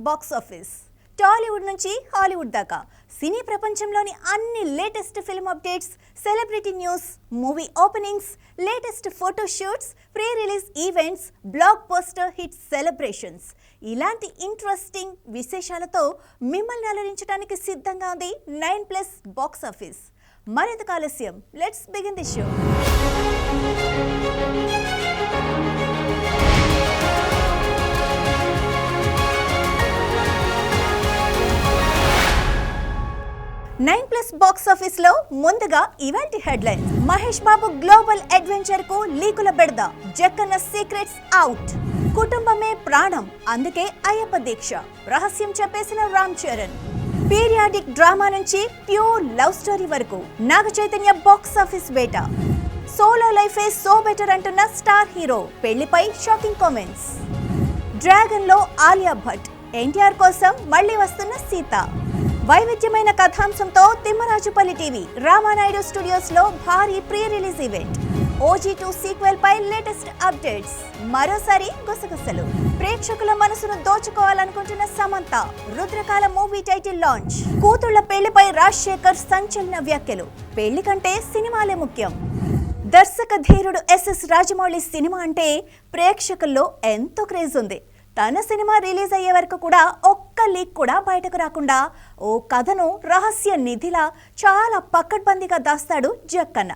Box office. Tollywood నుంచి Hollywood దాకా సినీ ప్రపంచంలోని అన్ని latest film updates, celebrity news, movie openings, latest photo shoots, pre release events, block buster hit celebrations, ఇలాంటి interesting విశేషాలతో మిమ్మల్ని అలరించడానికి సిద్ధంగా ఉంది 9+ బాక్స్ ఆఫీస్. మరింత ఆలస్యం, let's begin the show. Nine plus box office లో ముందుగా ఇవాల్టి headlines. Mahesh Babu global adventure కు లీకుల బెడద, జక్కన్న సీక్రెట్స్ అవుట్. కుటుంబమే ప్రాణం, అందుకే అయ్యప్ప దీక్ష, రహస్యం చెప్పేసిన రామ్ చరణ్. పీరియాడిక్ డ్రామా నుంచి ప్యూర్ లవ్ స్టోరీ వరకు నాగ చైతన్య బాక్స్ ఆఫీస్ వేట. సోలో లైఫే సో బెటర్ అంటున్న స్టార్ హీరో, పెళ్లిపై షాకింగ్ కామెంట్స్. డ్రాగన్ లో ఆలియా భట్, ఎన్టీఆర్ కోసం మళ్లీ వస్తున్న సీత. వైవిధ్యమైన కథాంశంతో తిమ్మరాజుపల్లి టీవీ రామానాయుడు స్టూడియోస్ లో భారీ pre release event. OG2 sequel పై లేటెస్ట్ అప్డేట్స్. మరోసారి గుసగుసలు. ప్రేక్షకుల మనసును దోచుకోవాలనుకుంటున్న Samantha, Rudrakala movie title launch. కూతుళ్ల పెళ్లిపై రాజశేఖర్ సంచలన వ్యాఖ్యలు. పెళ్లి కంటే సినిమాలే ముఖ్యం. దర్శక ధీరుడు SS రాజమౌళి సినిమా అంటే ప్రేక్షకుల్లో ఎంతో క్రేజ్ ఉంది. తన సినిమా రిలీజ్ అయ్యే వరకు కూడా ఒక్క లీక్ కూడా బయటకు రాకుండా ఓ కథను రహస్య నిధిలా చాలా పకడ్బందీగా దాస్తాడు జక్కన్న.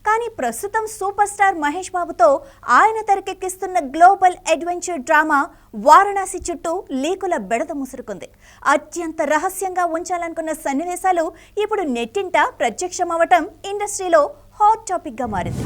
కానీ ప్రస్తుతం సూపర్ స్టార్ మహేష్ బాబుతో ఆయన తెరకెక్కిస్తున్న గ్లోబల్ అడ్వెంచర్ డ్రామా వారణాసి చుట్టూ లీకుల బెడద ముసురుకుంది. అత్యంత రహస్యంగా ఉంచాలనుకున్న సన్నివేశాలు ఇప్పుడు నెట్టింట ప్రత్యక్షమవటం ఇండస్ట్రీలో హాట్ టాపిక్ గా మారింది.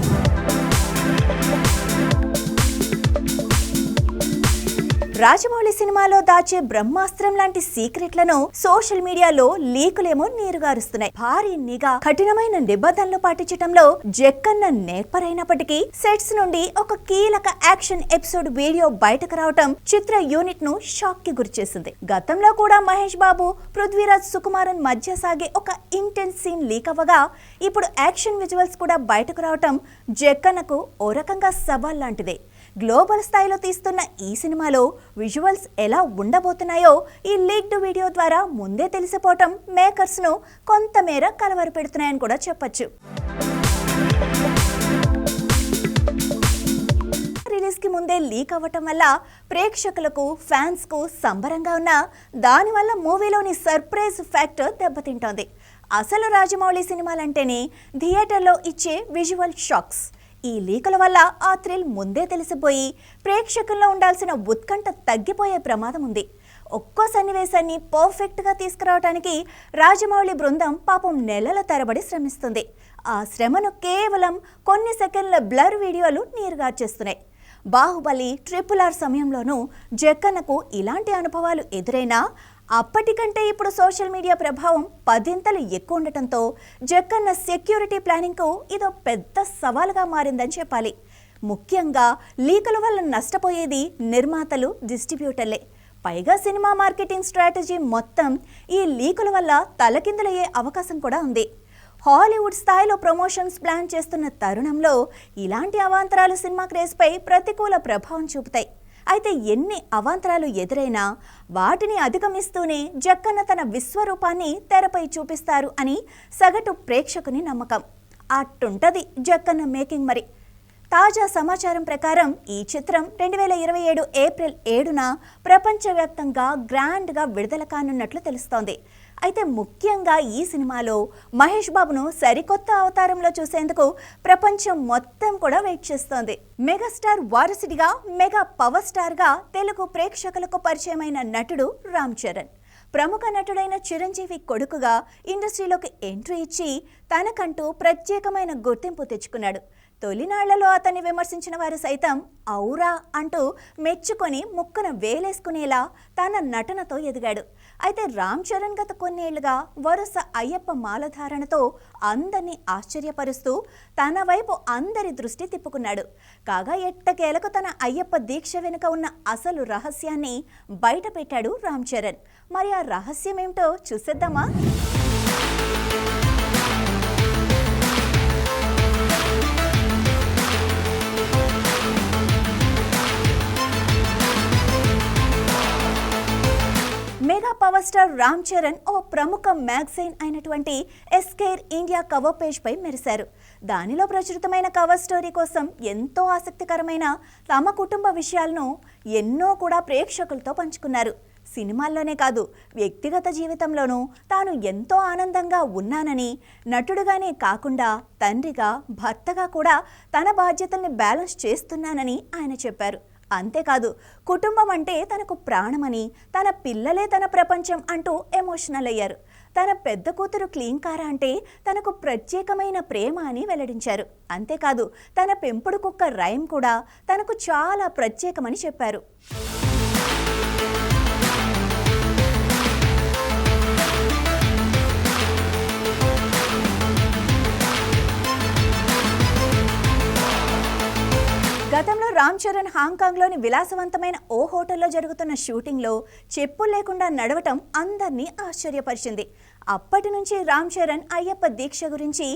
రాజమౌళి సినిమాలో దాచే బ్రహ్మాస్త్రం లాంటి సీక్రెట్లను సోషల్ మీడియాలో లీకులేమో నీరుగారుస్తున్నాయి. భారీ నిఘా, కఠినమైన నిబంధనలు పాటించడంలో జక్కన్న నేర్పరైనప్పటికీ సెట్స్ నుండి ఒక కీలక యాక్షన్ ఎపిసోడ్ వీడియో బయటకు రావటం చిత్ర యూనిట్ ను షాక్ కి గురిచేసింది. గతంలో కూడా మహేష్ బాబు, పృథ్వీరాజ్ సుకుమారన్ మధ్య సాగే ఒక ఇంటెన్స్ సీన్ లీక్ అవ్వగా ఇప్పుడు యాక్షన్ విజువల్స్ కూడా బయటకు రావటం జక్కన్నకు ఓ రకంగా సవాల్ లాంటిదే. గ్లోబల్ స్థాయిలో తీస్తున్న ఈ సినిమాలో విజువల్స్ ఎలా ఉండబోతున్నాయో ఈ లీక్డ్ వీడియో ద్వారా ముందే తెలిసిపోవటం మేకర్స్ ను కొంతమేర కలవరపెడుతున్నాయని కూడా చెప్పొచ్చు. రిలీజ్ కి ముందే లీక్ అవ్వటం వల్ల ప్రేక్షకులకు, ఫ్యాన్స్ కు సంబరంగా ఉన్న దానివల్ల మూవీలోని సర్ప్రైజ్ ఫ్యాక్టర్ దెబ్బతింటోంది. అసలు రాజమౌళి సినిమాలంటేనే థియేటర్లో ఇచ్చే విజువల్ షాక్స్. ఈ లీకుల వల్ల ఆ థ్రిల్ ముందే తెలిసిపోయి ప్రేక్షకుల్లో ఉండాల్సిన ఉత్కంఠ తగ్గిపోయే ప్రమాదం ఉంది. ఒక్కో సన్నివేశాన్ని పర్ఫెక్ట్గా తీసుకురావడానికి రాజమౌళి బృందం పాపం నెలల తరబడి శ్రమిస్తుంది. ఆ శ్రమను కేవలం కొన్ని సెకండ్ల బ్లర్ వీడియోలు నీరుగార్చేస్తున్నాయి. బాహుబలి, RRR సమయంలోనూ జక్కన్నకు ఇలాంటి అనుభవాలు ఎదురైనా అప్పటికంటే ఇప్పుడు సోషల్ మీడియా ప్రభావం 10 ఎక్కువ ఉండటంతో జక్కన్న సెక్యూరిటీ ప్లానింగ్కు ఇదో పెద్ద సవాలుగా మారిందని చెప్పాలి. ముఖ్యంగా లీకుల వల్ల నష్టపోయేది నిర్మాతలు, డిస్ట్రిబ్యూటర్లే. పైగా సినిమా మార్కెటింగ్ స్ట్రాటజీ మొత్తం ఈ లీకుల వల్ల తలకిందులయ్యే అవకాశం కూడా ఉంది. హాలీవుడ్ స్థాయిలో ప్రమోషన్స్ ప్లాన్ చేస్తున్న తరుణంలో ఇలాంటి అవాంతరాలు సినిమా క్రేజ్పై ప్రతికూల ప్రభావం చూపుతాయి. అయితే ఎన్ని అవాంతరాలు ఎదురైనా వాటిని అధిగమిస్తూనే జక్కన్న తన విశ్వరూపాన్ని తెరపై చూపిస్తారు అని సగటు ప్రేక్షకుని నమ్మకం. అట్టుంటది జక్కన్న మేకింగ్. మరి తాజా సమాచారం ప్రకారం ఈ చిత్రం 2027 ఏప్రిల్ 7న ప్రపంచవ్యాప్తంగా గ్రాండ్గా విడుదల కానున్నట్లు తెలుస్తోంది. అయితే ముఖ్యంగా ఈ సినిమాలో మహేష్ బాబును సరికొత్త అవతారంలో చూసేందుకు ప్రపంచం మొత్తం కూడా వెయిట్ చేస్తోంది. మెగాస్టార్ వారసుడిగా, మెగా పవర్ స్టార్ గా తెలుగు ప్రేక్షకులకు పరిచయమైన నటుడు రామ్ చరణ్. ప్రముఖ నటుడైన చిరంజీవి కొడుకుగా ఇండస్ట్రీలోకి ఎంట్రీ ఇచ్చి తనకంటూ ప్రత్యేకమైన గుర్తింపు తెచ్చుకున్నాడు. తొలినాళ్లలో అతన్ని విమర్శించిన వారు సైతం ఔరా అంటూ మెచ్చుకొని ముక్కన వేలేసుకునేలా తన నటనతో ఎదిగాడు. అయితే రామ్ చరణ్ గత కొన్నేళ్లుగా వరుస అయ్యప్ప మాలధారణతో అందరినీ ఆశ్చర్యపరుస్తూ తన వైపు అందరి దృష్టి తిప్పుకున్నాడు. కాగా ఎట్టకేలకు తన అయ్యప్ప దీక్ష వెనుక ఉన్న అసలు రహస్యాన్ని బయట పెట్టాడు రామ్ చరణ్. మరి ఆ రహస్యం ఏమిటో చూసేద్దామా? Mega power star Ram Charan ఓ ప్రముఖ మ్యాగజైన్ అయినటువంటి ఎస్కేర్ ఇండియా కవర్ పేజ్ పై మెరిశారు. దానిలో ప్రచురితమైన కవర్ స్టోరీ కోసం ఎంతో ఆసక్తికరమైన తమ కుటుంబ విషయాలను ఎన్నో కూడా ప్రేక్షకులతో పంచుకున్నారు. సినిమాల్లోనే కాదు, వ్యక్తిగత జీవితంలోనూ తాను ఎంతో ఆనందంగా ఉన్నానని, నటుడుగానే కాకుండా తండ్రిగా, భర్తగా కూడా తన బాధ్యతల్ని బ్యాలెన్స్ చేస్తున్నానని ఆయన చెప్పారు. అంతేకాదు, కుటుంబం అంటే తనకు ప్రాణమని, తన పిల్లలే తన ప్రపంచం అంటూ ఎమోషనల్ అయ్యారు. తన పెద్ద కూతురు క్లీంకార అంటే తనకు ప్రత్యేకమైన ప్రేమ అని వెల్లడించారు. అంతేకాదు, తన పెంపుడు కుక్క రైమ్ కూడా తనకు చాలా ప్రత్యేకమని చెప్పారు. గతంలో రామ్ చరణ్ హాంకాంగ్లోని విలాసవంతమైన ఓ హోటల్లో జరుగుతున్న షూటింగ్లో చెప్పులు లేకుండా నడవటం అందరినీ ఆశ్చర్యపరిచింది. అప్పటి నుంచి రామ్ చరణ్ అయ్యప్ప దీక్ష గురించి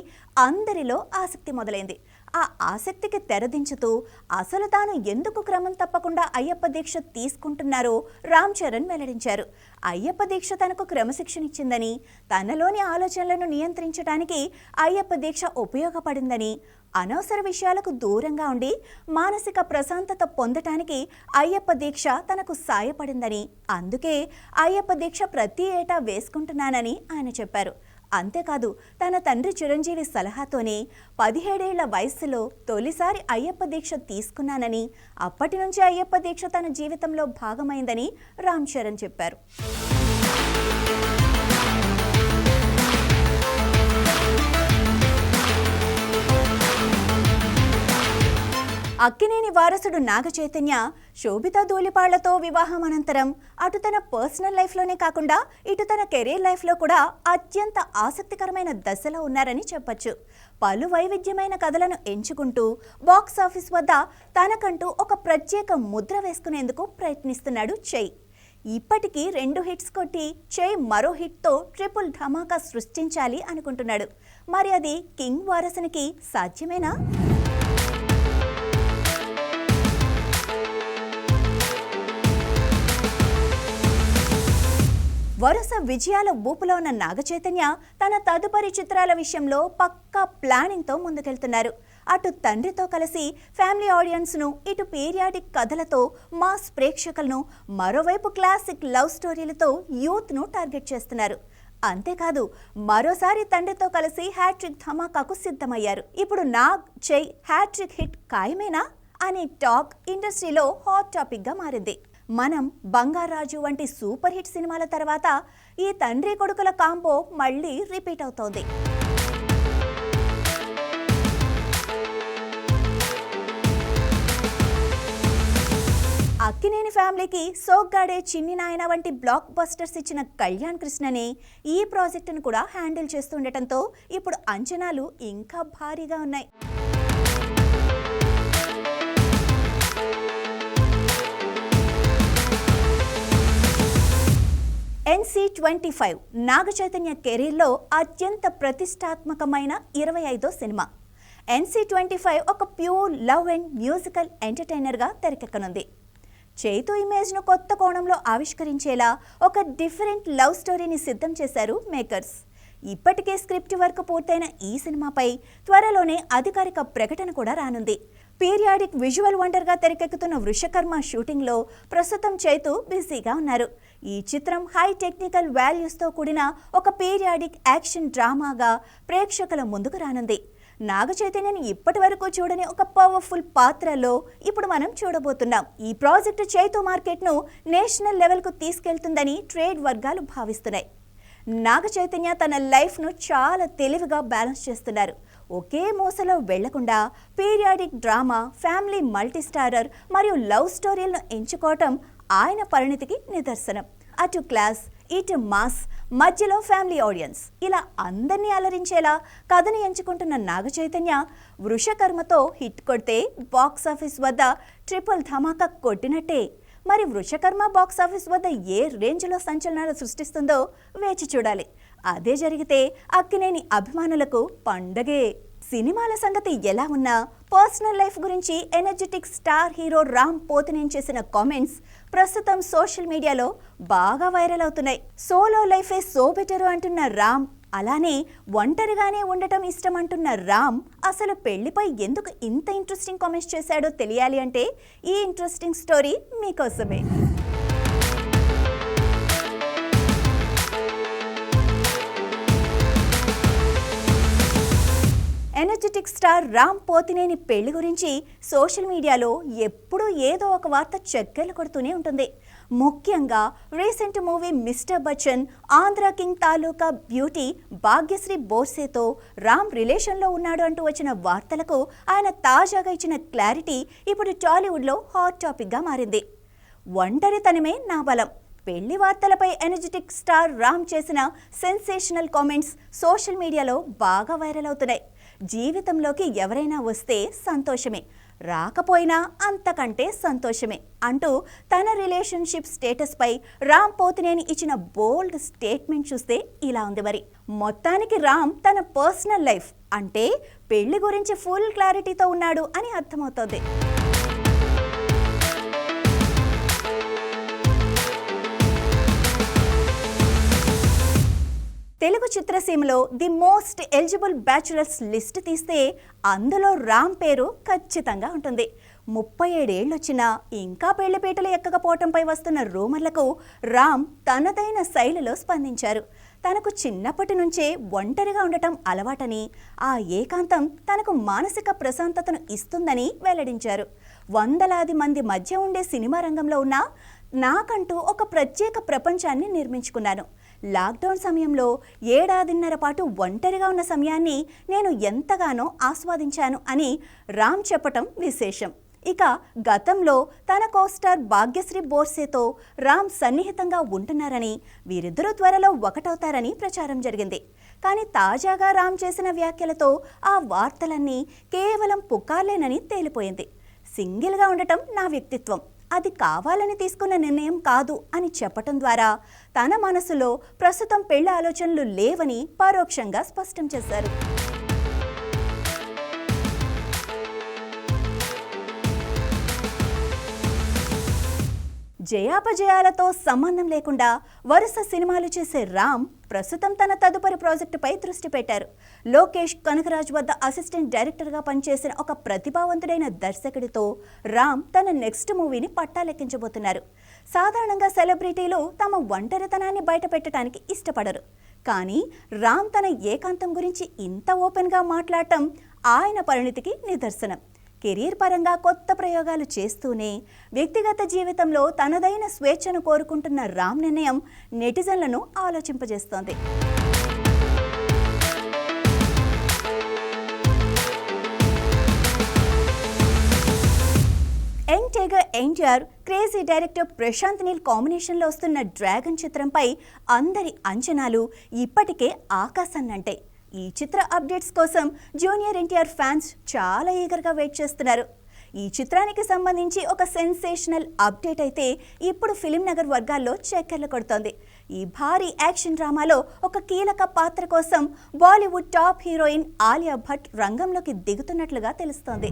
అందరిలో ఆసక్తి మొదలైంది. ఆ ఆసక్తికి తెరదించుతూ అసలు తాను ఎందుకు క్రమం తప్పకుండా అయ్యప్ప దీక్ష తీసుకుంటున్నారో రామ్ చరణ్ వెల్లడించారు. అయ్యప్ప దీక్ష తనకు క్రమశిక్షణ ఇచ్చిందని, తనలోని ఆలోచనలను నియంత్రించడానికి అయ్యప్ప దీక్ష ఉపయోగపడిందని, అనవసర విషయాలకు దూరంగా ఉండి మానసిక ప్రశాంతత పొందటానికి అయ్యప్ప దీక్ష తనకు సాయపడిందని, అందుకే అయ్యప్ప దీక్ష ప్రతి ఏటా వేసుకుంటున్నానని ఆయన చెప్పారు. అంతేకాదు, తన తండ్రి చిరంజీవి సలహాతోనే 17 ఏళ్ల వయస్సులో తొలిసారి అయ్యప్ప దీక్ష తీసుకున్నానని, అప్పటి నుంచి అయ్యప్ప దీక్ష తన జీవితంలో భాగమైందని రామ్ చరణ్ చెప్పారు. అక్కినేని వారసుడు నాగ చైతన్య శోభితా ధూళిపాళ్లతో వివాహం అనంతరం అటు తన పర్సనల్ లైఫ్లోనే కాకుండా ఇటు తన కెరీర్ లైఫ్లో కూడా అత్యంత ఆసక్తికరమైన దశలో ఉన్నారని చెప్పొచ్చు. పలు వైవిధ్యమైన కథలను ఎంచుకుంటూ బాక్స్ ఆఫీస్ వద్ద తనకంటూ ఒక ప్రత్యేక ముద్ర వేసుకునేందుకు ప్రయత్నిస్తున్నాడు చై. ఇప్పటికీ 2 హిట్స్ కొట్టి చై మరో హిట్తో ట్రిపుల్ ధమాకా సృష్టించాలి అనుకుంటున్నాడు. మరి అది కింగ్ వారసునికి సాధ్యమేనా? వరుస విజయాల ఊపులో ఉన్న నాగ చైతన్య తన తదుపరి చిత్రాల విషయంలో పక్కా ప్లానింగ్తో ముందుకెళ్తున్నారు. అటు తండ్రితో కలిసి ఫ్యామిలీ ఆడియన్స్ను, ఇటు పీరియాడిక్ కథలతో మాస్ ప్రేక్షకులను, మరోవైపు క్లాసిక్ లవ్ స్టోరీలతో యూత్ను టార్గెట్ చేస్తున్నారు. అంతేకాదు, మరోసారి తండ్రితో కలిసి హ్యాట్రిక్ ధమాకాకు సిద్ధమయ్యారు. ఇప్పుడు నాగ్ చై హ్యాట్రిక్ హిట్ ఖాయమేనా అనే టాక్ ఇండస్ట్రీలో హాట్ టాపిక్గా మారింది. మనం, బంగారాజు వంటి సూపర్ హిట్ సినిమాల తర్వాత ఈ తండ్రి కొడుకుల కాంబో మళ్ళీ రిపీట్ అవుతోంది. అక్కినేని ఫ్యామిలీకి సోగ్గాడే చిన్ని నాయన వంటి బ్లాక్ బస్టర్స్ ఇచ్చిన కళ్యాణ్ కృష్ణనే ఈ ప్రాజెక్టును కూడా హ్యాండిల్ చేస్తుండటంతో ఇప్పుడు అంచనాలు ఇంకా భారీగా ఉన్నాయి. NC-25 నాగ చైతన్య కెరీర్లో అత్యంత ప్రతిష్టాత్మకమైన 25వ సినిమా. NC-25 ఒక ప్యూర్ లవ్ అండ్ మ్యూజికల్ ఎంటర్టైనర్గా తెరకెక్కనుంది. చైతు ఇమేజ్ను కొత్త కోణంలో ఆవిష్కరించేలా ఒక డిఫరెంట్ లవ్ స్టోరీని సిద్ధం చేశారు మేకర్స్. ఇప్పటికే స్క్రిప్ట్ వర్క్ పూర్తయిన ఈ సినిమాపై త్వరలోనే అధికారిక ప్రకటన కూడా రానుంది. పీరియాడిక్ విజువల్ వండర్గా తెరకెక్కుతున్న వృషకర్మ షూటింగ్లో ప్రస్తుతం చైతు బిజీగా ఉన్నారు. ఈ చిత్రం హై టెక్నికల్ వాల్యూస్తో కూడిన ఒక పీరియాడిక్ యాక్షన్ డ్రామాగా ప్రేక్షకుల ముందుకు రానుంది. నాగ చైతన్యని ఇప్పటి వరకు చూడని ఒక పవర్ఫుల్ పాత్రలో ఇప్పుడు మనం చూడబోతున్నాం. ఈ ప్రాజెక్టు చైతు మార్కెట్ను నేషనల్ లెవెల్కు తీసుకెళ్తుందని ట్రేడ్ వర్గాలు భావిస్తున్నాయి. నాగ చైతన్య తన లైఫ్ను చాలా తెలివిగా బ్యాలెన్స్ చేస్తున్నారు. ఒకే మోసలో వెళ్లకుండా పీరియాడిక్ డ్రామా, ఫ్యామిలీ మల్టీస్టారర్ మరియు లవ్ స్టోరీలను ఎంచుకోవటం ఆయన పరిణితికి నిదర్శనం. అటు క్లాస్, ఇటు మాస్, మధ్యలో ఫ్యామిలీ ఆడియన్స్, ఇలా అందరినీ అలరించేలా కథను ఎంచుకుంటున్న నాగ చైతన్య వృషకర్మతో హిట్ కొడితే బాక్స్ ఆఫీస్ వద్ద ట్రిపుల్ ధమాకా కొట్టినట్టే. మరి వృషకర్మ బాక్స్ ఆఫీస్ వద్ద ఏ రేంజ్లో సంచలనాలు సృష్టిస్తుందో వేచి చూడాలి. అదే జరిగితే అక్కినేని అభిమానులకు పండగే. సినిమాల సంగతి ఎలా ఉన్నా పర్సనల్ లైఫ్ గురించి energetic star hero Ram Pothineni చేసిన కామెంట్స్ ప్రస్తుతం సోషల్ మీడియాలో బాగా వైరల్ అవుతున్నాయి. సోలో లైఫే సో బెటర్ అంటున్న రామ్, అలానే ఒంటరిగానే ఉండటం ఇష్టం అంటున్న రామ్ అసలు పెళ్లిపై ఎందుకు ఇంత ఇంట్రెస్టింగ్ కామెంట్స్ చేశాడో తెలియాలి అంటే ఈ ఇంట్రెస్టింగ్ స్టోరీ మీకోసమే. ఎనర్జెటిక్ స్టార్ రామ్ పోతినేని పెళ్లి గురించి సోషల్ మీడియాలో ఎప్పుడూ ఏదో ఒక వార్త చక్కర్లు కొడుతూనే ఉంటుంది. ముఖ్యంగా recent movie mister Bachchan, Andhra king Taluka beauty Bhagyashri బోర్సేతో రామ్ రిలేషన్లో ఉన్నాడు అంటూ వచ్చిన వార్తలకు ఆయన తాజాగా ఇచ్చిన క్లారిటీ ఇప్పుడు టాలీవుడ్లో హాట్ టాపిక్గా మారింది. ఒంటరితనమే నా బలం. పెళ్లి వార్తలపై ఎనర్జెటిక్ స్టార్ రామ్ చేసిన సెన్సేషనల్ కామెంట్స్ సోషల్ మీడియాలో బాగా వైరల్ అవుతున్నాయి. జీవితంలోకి ఎవరైనా వస్తే సంతోషమే, రాకపోయినా అంతకంటే సంతోషమే అంటూ తన రిలేషన్షిప్ స్టేటస్ పై రామ్ పోతినేని ఇచ్చిన బోల్డ్ స్టేట్మెంట్ చూస్తే ఇలా ఉంది. మరి మొత్తానికి రామ్ తన పర్సనల్ లైఫ్ అంటే పెళ్లి గురించి ఫుల్ క్లారిటీతో ఉన్నాడు అని అర్థమవుతోంది. తెలుగు చిత్రసీమలో the most eligible bachelors list తీస్తే అందులో రామ్ పేరు ఖచ్చితంగా ఉంటుంది. 37 ఏళ్ళొచ్చినా ఇంకా పెళ్లిపీటలు ఎక్కకపోవటంపై వస్తున్న రూమర్లకు రామ్ తనదైన శైలిలో స్పందించారు. తనకు చిన్నప్పటి నుంచే ఒంటరిగా ఉండటం అలవాటని, ఆ ఏకాంతం తనకు మానసిక ప్రశాంతతను ఇస్తుందని వెల్లడించారు. వందలాది మంది మధ్య ఉండే సినిమా రంగంలో ఉన్న నాకంటూ ఒక ప్రత్యేక ప్రపంచాన్ని నిర్మించుకున్నాను. లాక్డౌన్ సమయంలో 1.5 ఏడాది పాటు ఒంటరిగా ఉన్న సమయాన్ని నేను ఎంతగానో ఆస్వాదించాను అని రామ్ చెప్పటం విశేషం. ఇక గతంలో తన కోస్టార్ భాగ్యశ్రీ బోర్సేతో రామ్ సన్నిహితంగా ఉంటున్నారని, వీరిద్దరూ త్వరలో ఒకటవుతారని ప్రచారం జరిగింది. కానీ తాజాగా రామ్ చేసిన వ్యాఖ్యలతో ఆ వార్తలన్నీ కేవలం పుకార్లేనని తేలిపోయింది. సింగిల్గా ఉండటం నా వ్యక్తిత్వం, అది కావాలని తీసుకున్న నిర్ణయం కాదు అని చెప్పటం ద్వారా తన మనసులో ప్రస్తుతం పెళ్లి ఆలోచనలు లేవని పరోక్షంగా స్పష్టం చేశారు. జయాపజయాలతో సంబంధం లేకుండా వరుస సినిమాలు చేసే రామ్ ప్రస్తుతం తన తదుపరి ప్రాజెక్టుపై దృష్టి పెట్టారు. లోకేష్ కనకరాజ్ వద్ద అసిస్టెంట్ డైరెక్టర్గా పనిచేసిన ఒక ప్రతిభావంతుడైన దర్శకుడితో రామ్ తన నెక్స్ట్ మూవీని పట్టాలెక్కించబోతున్నారు. సాధారణంగా సెలబ్రిటీలు తమ ఒంటరితనాన్ని బయట పెట్టడానికి ఇష్టపడరు. కానీ రామ్ తన ఏకాంతం గురించి ఇంత ఓపెన్గా మాట్లాడటం ఆయన పరిణితికి నిదర్శనం. కెరీర్ పరంగా కొత్త ప్రయోగాలు చేస్తూనే వ్యక్తిగత జీవితంలో తనదైన స్వేచ్ఛను కోరుకుంటున్న రామ్ నిర్ణయం నెటిజన్లను ఆలోచింపజేస్తోంది. Young tiger NTR, crazy director Prashanth Neel కాంబినేషన్లో వస్తున్న డ్రాగన్ చిత్రంపై అందరి అంచనాలు ఇప్పటికే ఆకాశాన్నంటాయి. ఈ చిత్ర అప్డేట్స్ కోసం జూనియర్ ఎన్టీఆర్ ఫ్యాన్స్ చాలా ఈగర్గా వెయిట్ చేస్తున్నారు. ఈ చిత్రానికి సంబంధించి ఒక సెన్సేషనల్ అప్డేట్ అయితే ఇప్పుడు ఫిలిం నగర్ వర్గాల్లో చక్కర్లు కొడుతోంది. ఈ భారీ యాక్షన్ డ్రామాలో ఒక కీలక పాత్ర కోసం బాలీవుడ్ టాప్ హీరోయిన్ ఆలియా భట్ రంగంలోకి దిగుతున్నట్లుగా తెలుస్తోంది.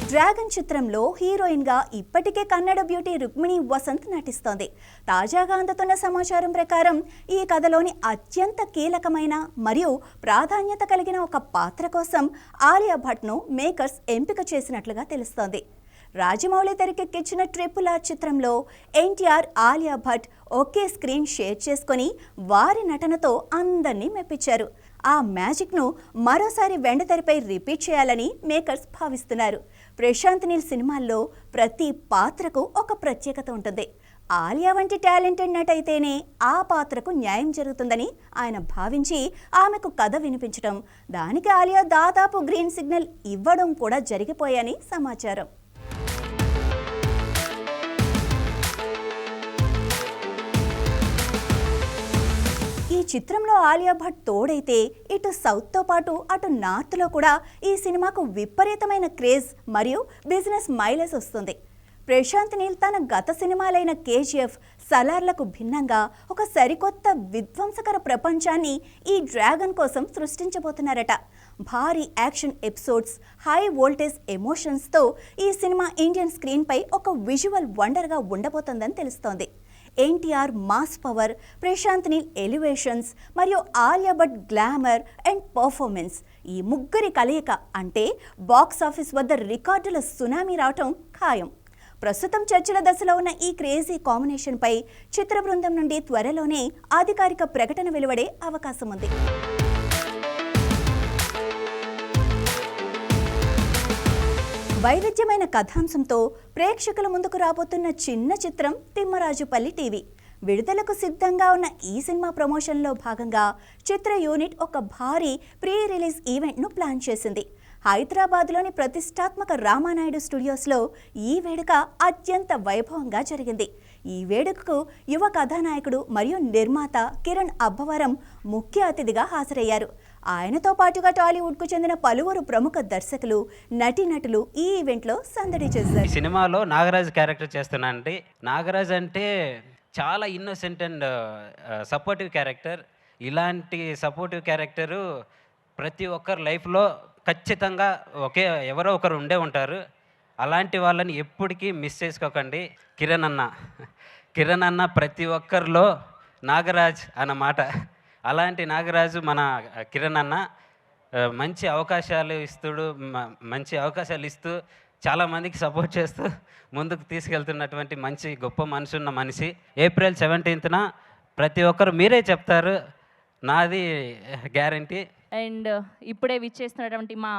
డ్రాగన్ చిత్రంలో హీరోయిన్గా ఇప్పటికే కన్నడ బ్యూటీ రుక్మిణి వసంత్ నటిస్తోంది. తాజాగా అందుతున్న సమాచారం ప్రకారం ఈ కథలోని అత్యంత కీలకమైన మరియు ప్రాధాన్యత కలిగిన ఒక పాత్ర కోసం ఆలియా భట్ను మేకర్స్ ఎంపిక చేసినట్లుగా తెలుస్తోంది. రాజమౌళి తెరకెక్కించిన RRR చిత్రంలో ఎన్టీఆర్, ఆలియా భట్ ఒకే స్క్రీన్ షేర్ చేసుకొని వారి నటనతో అందరినీ మెప్పించారు. ఆ మ్యాజిక్ను మరోసారి వెండితెరపై రిపీట్ చేయాలని మేకర్స్ భావిస్తున్నారు. ప్రశాంత్ నీల్ సినిమాల్లో ప్రతి పాత్రకు ఒక ప్రత్యేకత ఉంటుంది. ఆలియా వంటి టాలెంటెడ్ నట అయితేనే ఆ పాత్రకు న్యాయం జరుగుతుందని ఆయన భావించి ఆమెకు కథ వినిపించడం, దానికి ఆలియా దాదాపు గ్రీన్ సిగ్నల్ ఇవ్వడం కూడా జరిగిపోయాయని సమాచారం. ఈ చిత్రంలో ఆలియా భట్ తోడైతే ఇటు సౌత్తో పాటు అటు నార్త్లో కూడా ఈ సినిమాకు విపరీతమైన క్రేజ్ మరియు బిజినెస్ మైలేజ్ వస్తుంది. ప్రశాంత్ నీల్ తన గత సినిమాలైన కేజీఎఫ్, సలార్లకు భిన్నంగా ఒక సరికొత్త విధ్వంసకర ప్రపంచాన్ని ఈ డ్రాగన్ కోసం సృష్టించబోతున్నారట. భారీ యాక్షన్ ఎపిసోడ్స్, హై వోల్టేజ్ ఎమోషన్స్తో ఈ సినిమా ఇండియన్ స్క్రీన్పై ఒక విజువల్ వండర్గా ఉండబోతోందని తెలుస్తోంది. NTR mass power, Prashanth Neel elevations మరియు Alia Bhatt glamour and performance, ఈ ముగ్గురి కలయిక అంటే బాక్స్ ఆఫీస్ వద్ద రికార్డుల సునామీ రావటం ఖాయం. ప్రస్తుతం చర్చల దశలో ఉన్న ఈ క్రేజీ కాంబినేషన్పై చిత్ర బృందం నుండి త్వరలోనే అధికారిక ప్రకటన వెలువడే అవకాశం ఉంది. వైవిధ్యమైన కథాంశంతో ప్రేక్షకుల ముందుకు రాబోతున్న చిన్న చిత్రం తిమ్మరాజుపల్లి టీవీ. విడుదలకు సిద్ధంగా ఉన్న ఈ సినిమా ప్రమోషన్లో భాగంగా చిత్ర యూనిట్ ఒక భారీ ప్రీ రిలీజ్ ఈవెంట్ను ప్లాన్ చేసింది. హైదరాబాద్లోని ప్రతిష్టాత్మక రామానాయుడు స్టూడియోస్లో ఈ వేడుక అత్యంత వైభవంగా జరిగింది. ఈ వేడుకకు యువ కథానాయకుడు మరియు నిర్మాత కిరణ్ అబ్బవరం ముఖ్య అతిథిగా హాజరయ్యారు. ఆయనతో పాటుగా టాలీవుడ్కు చెందిన పలువురు ప్రముఖ దర్శకులు, నటీనటులు ఈ ఈవెంట్లో సందడి చేశారు. ఈ సినిమాలో నాగరాజ్ క్యారెక్టర్ చేస్తున్నానండి. నాగరాజ్ అంటే చాలా ఇన్నోసెంట్ అండ్ సపోర్టివ్ క్యారెక్టర్. ఇలాంటి సపోర్టివ్ క్యారెక్టరు ప్రతి ఒక్కరి లైఫ్లో ఖచ్చితంగా ఎవరో ఒకరు ఉండే ఉంటారు. అలాంటి వాళ్ళని ఎప్పటికీ మిస్ చేసుకోకండి. కిరణ్ అన్న ప్రతి ఒక్కరిలో నాగరాజ్ అన్నమాట. అలాంటి నాగరాజు మన కిరణ్ అన్న మంచి అవకాశాలు ఇస్తూ చాలామందికి సపోర్ట్ చేస్తూ ముందుకు తీసుకెళ్తున్నటువంటి మంచి గొప్ప మనసున్న మనిషి. ఏప్రిల్ 17న ప్రతి ఒక్కరు మీరే చెప్తారు, నాది గ్యారంటీ. అండ్ ఇప్పుడే విచ్చేస్తున్నటువంటి మా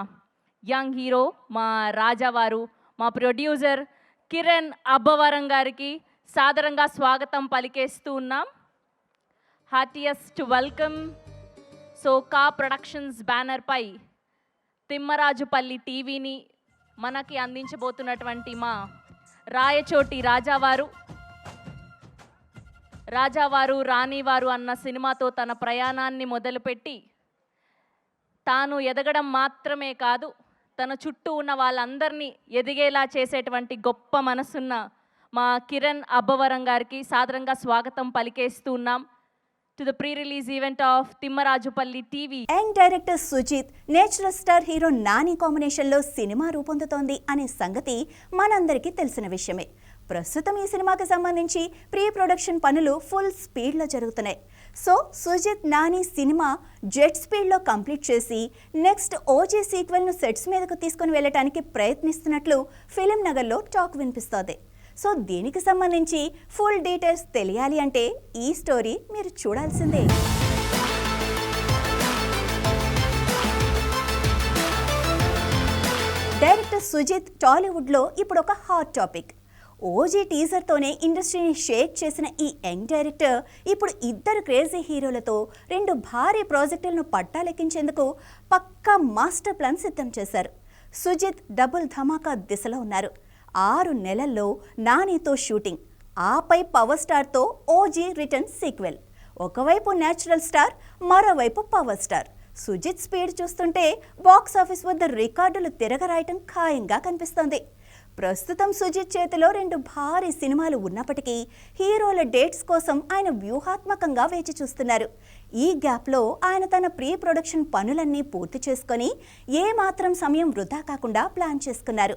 యంగ్ హీరో, మా రాజావారు, మా ప్రొడ్యూసర్ కిరణ్ అబ్బవరం గారికి సాదరంగా స్వాగతం పలికేస్తూ ఉన్నాం. Heartiest welcome. సో కా ప్రొడక్షన్స్ బ్యానర్పై తిమ్మరాజుపల్లి టీవీని మనకి అందించబోతున్నటువంటి మా రాయచోటి రాజావారు రాణివారు అన్న సినిమాతో తన ప్రయాణాన్ని మొదలుపెట్టి తాను ఎదగడం మాత్రమే కాదు, తన చుట్టూ ఉన్న వాళ్ళందరినీ ఎదిగేలా చేసేటువంటి గొప్ప మనసున్న మా కిరణ్ అబ్బవరం గారికి సాదరంగా స్వాగతం పలికేస్తూ ఉన్నాం to the pre release event of Thimmarajupalli TV. Young director Sujeeth, natural star hero Nani కాంబినేషన్లో సినిమా రూపొందుతోంది అనే సంగతి మనందరికీ తెలిసిన విషయమే. ప్రస్తుతం ఈ సినిమాకి సంబంధించి ప్రీ ప్రొడక్షన్ పనులు ఫుల్ స్పీడ్లో జరుగుతున్నాయి. సో సుజిత్ నాని సినిమా జెట్ స్పీడ్లో కంప్లీట్ చేసి నెక్స్ట్ ఓజీ సీక్వెల్ను సెట్స్ మీదకు తీసుకొని వెళ్ళటానికి ప్రయత్నిస్తున్నట్లు ఫిలిం నగర్లో టాక్ వినిపిస్తోంది. సో దీనికి సంబంధించి ఫుల్ డీటెయిల్స్ తెలియాలి అంటే ఈ స్టోరీ మీరు చూడాల్సిందే. డైరెక్టర్ సుజిత్ టాలీవుడ్లో ఇప్పుడు ఒక హాట్ టాపిక్. ఓజీ టీజర్తోనే ఇండస్ట్రీని షేక్ చేసిన ఈ యంగ్ డైరెక్టర్ ఇప్పుడు ఇద్దరు క్రేజీ హీరోలతో 2 భారీ ప్రాజెక్టులను పట్టాలెక్కించేందుకు పక్కా మాస్టర్ ప్లాన్ సిద్ధం చేశారు. సుజిత్ డబుల్ ధమాకా దిశలో ఉన్నారు. 6 నెలల్లో నానితో షూటింగ్, ఆపై పవర్ స్టార్తో ఓజీ రిటర్న్ సీక్వెల్. ఒకవైపు నేచురల్ స్టార్, మరోవైపు పవర్ స్టార్. సుజిత్ స్పీడ్ చూస్తుంటే బాక్స్ ఆఫీస్ వద్ద రికార్డులు తిరగరాయటం ఖాయంగా కనిపిస్తోంది. ప్రస్తుతం సుజిత్ చేతిలో 2 భారీ సినిమాలు ఉన్నప్పటికీ హీరోల డేట్స్ కోసం ఆయన వ్యూహాత్మకంగా వేచి చూస్తున్నారు. ఈ గ్యాప్లో ఆయన తన ప్రీ ప్రొడక్షన్ పనులన్నీ పూర్తి చేసుకొని ఏమాత్రం సమయం వృధా కాకుండా ప్లాన్ చేసుకున్నారు.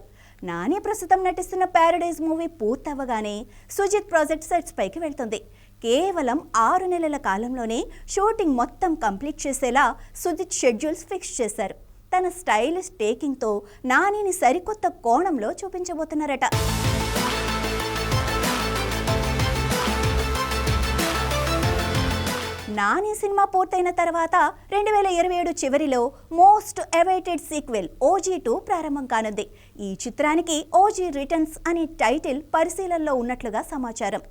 నాని ప్రస్తుతం నటిస్తున్న ప్యారడైజ్ మూవీ పూర్తవగానే సుజిత్ ప్రాజెక్ట్ సెట్స్ పైకి వెళ్తుంది. కేవలం 6 నెలల కాలంలోనే షూటింగ్ మొత్తం కంప్లీట్ చేసేలా సుజిత్ షెడ్యూల్స్ ఫిక్స్ చేశారు. తన స్టైలిష్ టేకింగ్తో నానిని సరికొత్త కోణంలో చూపించబోతున్నారట. నాని సినిమా పూర్తయిన తర్వాత 2027 చివరిలో మోస్ట్ అవైటెడ్ సీక్వెల్ OG2 ప్రారంభం కానుంది. ఈ చిత్రానికి ఓజీ రిటర్న్స్ అనే టైటిల్ పరిశీలనలో ఉన్నట్లుగా సమాచారం.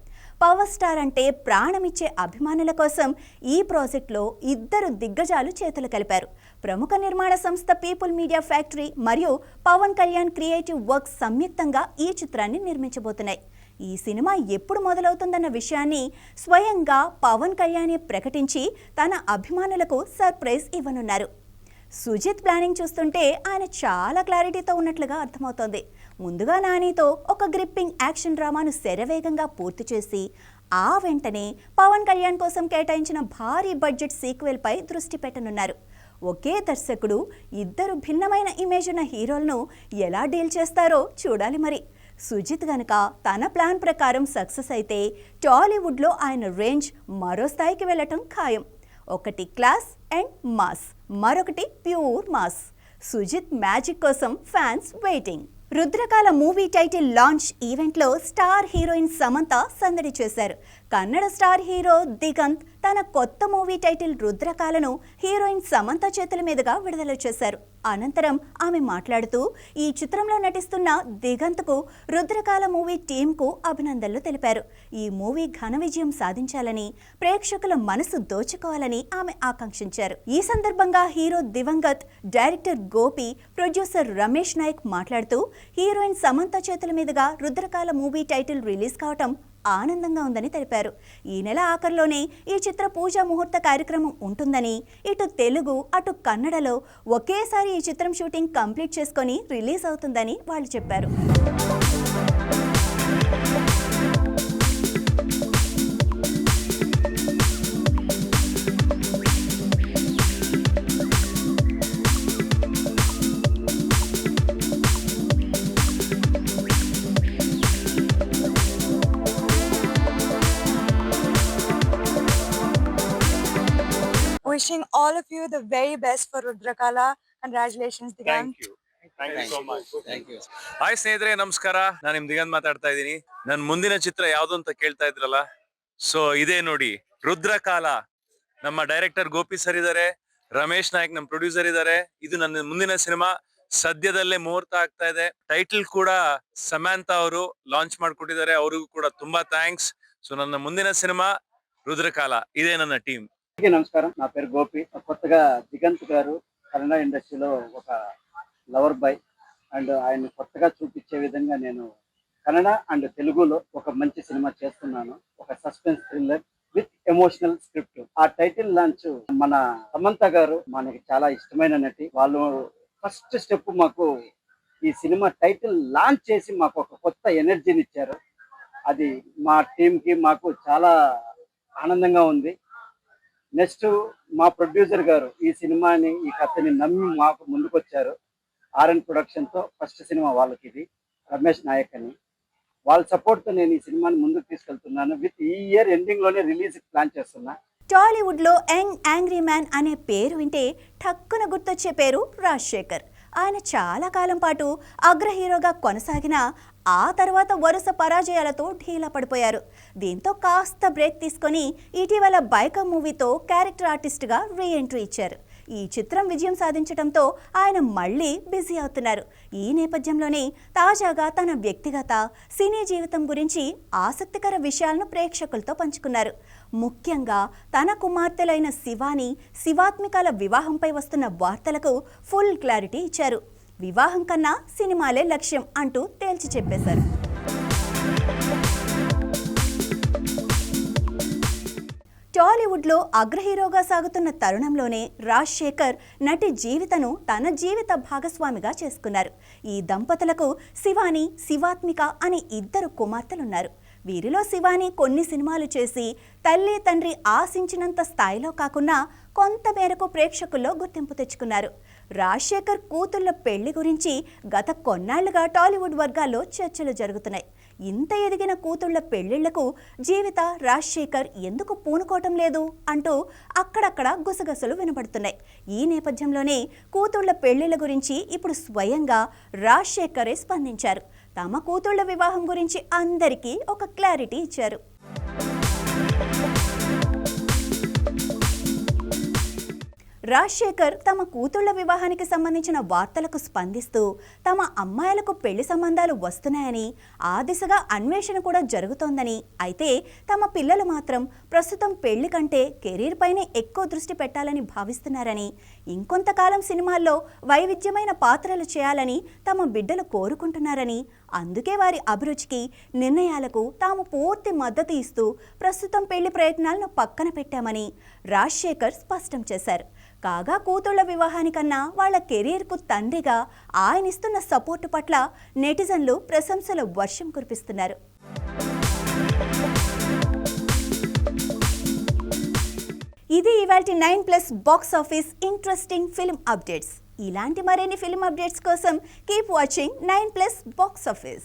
పవర్ స్టార్ అంటే ప్రాణమిచ్చే అభిమానుల కోసం ఈ ప్రాజెక్టులో 2 దిగ్గజాలు చేతులు కలిపారు. ప్రముఖ నిర్మాణ సంస్థ పీపుల్ మీడియా ఫ్యాక్టరీ మరియు పవన్ కళ్యాణ్ క్రియేటివ్ వర్క్స్ సంయుక్తంగా ఈ చిత్రాన్ని నిర్మించబోతున్నాయి. ఈ సినిమా ఎప్పుడు మొదలవుతుందన్న విషయాన్ని స్వయంగా పవన్ కళ్యాణ్ ప్రకటించి తన అభిమానులకు సర్ప్రైజ్ ఇవ్వనున్నారు. సుజిత్ ప్లానింగ్ చూస్తుంటే ఆయన చాలా క్లారిటీతో ఉన్నట్లుగా అర్థమవుతోంది. ముందుగా నానితో ఒక గ్రిప్పింగ్ యాక్షన్ డ్రామాను శరవేగంగా పూర్తి చేసి ఆ వెంటనే పవన్ కళ్యాణ్ కోసం కేటాయించిన భారీ బడ్జెట్ సీక్వెల్పై దృష్టి పెట్టనున్నారు. ఒకే దర్శకుడు ఇద్దరు భిన్నమైన ఇమేజ్ ఉన్న హీరోలను ఎలా డీల్ చేస్తారో చూడాలి మరి. సుజిత్ గనుక తన ప్లాన్ ప్రకారం సక్సెస్ అయితే టాలీవుడ్లో ఆయన రేంజ్ మరో స్థాయికి వెళ్ళటం ఖాయం. ఒకటి క్లాస్ అండ్ మాస్, మరొకటి ప్యూర్ మాస్. సుజిత్ మ్యాజిక్ కోసం fans waiting. Rudrakala movie title launch ఈవెంట్లో స్టార్ హీరోయిన్ సమంత సందడి చేశారు. కన్నడ స్టార్ హీరో దిగంత్ తన కొత్త మూవీ టైటిల్ రుద్రకాలను హీరోయిన్ సమంత చేతుల మీదుగా విడుదల చేశారు. అనంతరం ఆమె మాట్లాడుతూ ఈ చిత్రంలో నటిస్తున్న దిగంత్కు రుద్రకాల మూవీ టీంకు అభినందనలు తెలిపారు. ఈ మూవీ ఘన విజయం సాధించాలని, ప్రేక్షకుల మనసు దోచుకోవాలని ఆమె ఆకాంక్షించారు. ఈ సందర్భంగా hero Diganth, director Gopi, producer Ramesh Nayak మాట్లాడుతూ హీరోయిన్ సమంత చేతుల మీదుగా రుద్రకాల మూవీ టైటిల్ రిలీజ్ కావటం ఆనందంగా ఉందని తెలిపారు. ఈ నెల ఆఖరిలోనే ఈ చిత్ర పూజా ముహూర్త కార్యక్రమం ఉంటుందని, ఇటు తెలుగు అటు కన్నడలో ఒకేసారి ఈ చిత్రం షూటింగ్ కంప్లీట్ చేసుకొని రిలీజ్ అవుతుందని వాళ్ళు చెప్పారు. Wishing all of you the very best for Rudrakala. Congratulations, Digant. Thank you so much. Thank you. Hi ಸ್ನೇಹಿತರೆ, ನಮಸ್ಕಾರ. ನಾನು ನಿಮ್ ದಿಗಂತ್ ಮಾತಾಡ್ತಾ ಇದ್ದೀನಿ. ನನ್ನ ಮುಂದಿನ ಚಿತ್ರ ಯಾವುದು ಅಂತ ಕೇಳ್ತಾ ಇದ್ರಲ್ಲ, ಸೊ ಇದೇ ನೋಡಿ, ರುದ್ರಕಾಲ. ನಮ್ಮ ಡೈರೆಕ್ಟರ್ ಗೋಪಿ ಸರ್ ಇದ್ದಾರೆ, ರಮೇಶ್ ನಾಯಕ್ ನಮ್ಮ ಪ್ರೊಡ್ಯೂಸರ್ ಇದ್ದಾರೆ. ಇದು ನನ್ನ ಮುಂದಿನ ಸಿನಿಮಾ. ಸದ್ಯದಲ್ಲೇ ಮುಹೂರ್ತ ಆಗ್ತಾ ಇದೆ. ಟೈಟಲ್ ಕೂಡ ಸಮಾಂತಾ ಅವರು ಲಾಂಚ್ ಮಾಡ್ಕೊಟ್ಟಿದ್ದಾರೆ, ಅವರಿಗೂ ಕೂಡ ತುಂಬಾ ಥ್ಯಾಂಕ್ಸ್. ಸೊ ನನ್ನ ಮುಂದಿನ ಸಿನಿಮಾ రుద్రకాల, ఇదే ನನ್ನ టీం. నమస్కారం, నా పేరు గోపి. కొత్తగా దిగంత్ గారు కన్నడ ఇండస్ట్రీలో ఒక లవర్ బాయ్ అండ్ ఆయన కొత్తగా చూపించే విధంగా నేను కన్నడ అండ్ తెలుగులో ఒక మంచి సినిమా చేస్తున్నాను. ఒక suspense thriller with emotional script. ఆ టైటిల్ లాంచ్ మన సమంత గారు మనకి చాలా ఇష్టమైన నటి. వాళ్ళు ఫస్ట్ స్టెప్ మాకు ఈ సినిమా టైటిల్ లాంచ్ చేసి మాకు ఒక కొత్త ఎనర్జీని ఇచ్చారు. అది మా టీంకి మాకు చాలా ఆనందంగా ఉంది. నెక్స్ట్ మా ప్రొడ్యూసర్ గారు ఈ సినిమాని, ఈ కథని నమ్మి మాకు ముందుకొచ్చారు. ఆర్ఎన్ ప్రొడక్షన్తో ఫస్ట్ సినిమా వాళ్ళకి ఇది, రమేష్ నాయక్ అని. వాళ్ళ సపోర్ట్తో నేను ఈ సినిమాని ముందుకు తీసుకెళ్తున్నాను. విత్ ఈ ఇయర్ ఎండింగ్లోనే రిలీజ్ ప్లాన్ చేస్తున్నా. టాలీవుడ్లో యంగ్ యాంగ్రీ మ్యాన్ అనే పేరు వింటే ఠక్కున గుర్తొచ్చే పేరు రాజశేఖర్. ఆయన చాలా కాలం పాటు అగ్ర హీరోగా కొనసాగిన ఆ తర్వాత వరుస పరాజయాలతో ఢీలా పడిపోయారు. దీంతో కాస్త బ్రేక్ తీసుకొని ఇటీవల బైకర్ మూవీతో క్యారెక్టర్ ఆర్టిస్ట్గా రీ ఎంట్రీ ఇచ్చారు. ఈ చిత్రం విజయం సాధించడంతో ఆయన మళ్ళీ బిజీ అవుతున్నారు. ఈ నేపథ్యంలోనే తాజాగా తన వ్యక్తిగత సినీ జీవితం గురించి ఆసక్తికర విషయాలను ప్రేక్షకులతో పంచుకున్నారు. ముఖ్యంగా తన కుమార్తెలైన శివాని, శివాత్మికల వివాహంపై వస్తున్న వార్తలకు ఫుల్ క్లారిటీ ఇచ్చారు. వివాహం కన్నా సినిమాలే లక్ష్యం అంటూ తేల్చి చెప్పేశారు. టాలీవుడ్లో అగ్ర హీరోగా సాగుతున్న తరుణంలోనే రాజశేఖర్ నటి జీవితను తన జీవిత భాగస్వామిగా చేసుకున్నారు. ఈ దంపతులకు శివాని, శివాత్మిక అనే ఇద్దరు కుమార్తెలున్నారు. వీరిలో శివాని కొన్ని సినిమాలు చేసి తల్లి తండ్రి ఆశించినంత స్థాయిలో కాకుండా కొంత మేరకు ప్రేక్షకుల్లో గుర్తింపు తెచ్చుకున్నారు. రాజశేఖర్ కూతుళ్ల పెళ్లి గురించి గత కొన్నాళ్లుగా టాలీవుడ్ వర్గాల్లో చర్చలు జరుగుతున్నాయి. ఇంత ఎదిగిన కూతుళ్ల పెళ్లిళ్లకు జీవిత, రాజశేఖర్ ఎందుకు పూనుకోవటం లేదు అంటూ అక్కడక్కడ గుసగుసలు వినపడుతున్నాయి. ఈ నేపథ్యంలోనే కూతుళ్ల పెళ్లిళ్ల గురించి ఇప్పుడు స్వయంగా రాజశేఖరే స్పందించారు. తమ కూతుళ్ల వివాహం గురించి అందరికీ ఒక క్లారిటీ ఇచ్చారు. రాజశేఖర్ తమ కూతుళ్ల వివాహానికి సంబంధించిన వార్తలకు స్పందిస్తూ తమ అమ్మాయిలకు పెళ్లి సంబంధాలు వస్తున్నాయని, ఆ దిశగా అన్వేషణ కూడా జరుగుతోందని, అయితే తమ పిల్లలు మాత్రం ప్రస్తుతం పెళ్లి కంటే కెరీర్ పైనే ఎక్కువ దృష్టి పెట్టాలని భావిస్తున్నారని, ఇంకొంతకాలం సినిమాల్లో వైవిధ్యమైన పాత్రలు చేయాలని తమ బిడ్డలు కోరుకుంటున్నారని, అందుకే వారి అభిరుచికి, నిర్ణయాలకు తాము పూర్తి మద్దతు ఇస్తూ ప్రస్తుతం పెళ్లి ప్రయత్నాలను పక్కన పెట్టామని రాజశేఖర్ స్పష్టం చేశారు. కాగా కూతుళ్ల వివాహానికన్నా వాళ్ల కెరీర్కు తండ్రిగా ఆయనిస్తున్న సపోర్టు పట్ల నెటిజన్లు ప్రశంసల వర్షం కురిపిస్తున్నారు. ఇది ఇవాల్టి 9+ box office interesting film updates. ఇలాంటి మరిన్ని ఫిల్మ్ అప్డేట్స్ కోసం కీప్ వాచింగ్ 9+ బాక్స్ ఆఫీస్.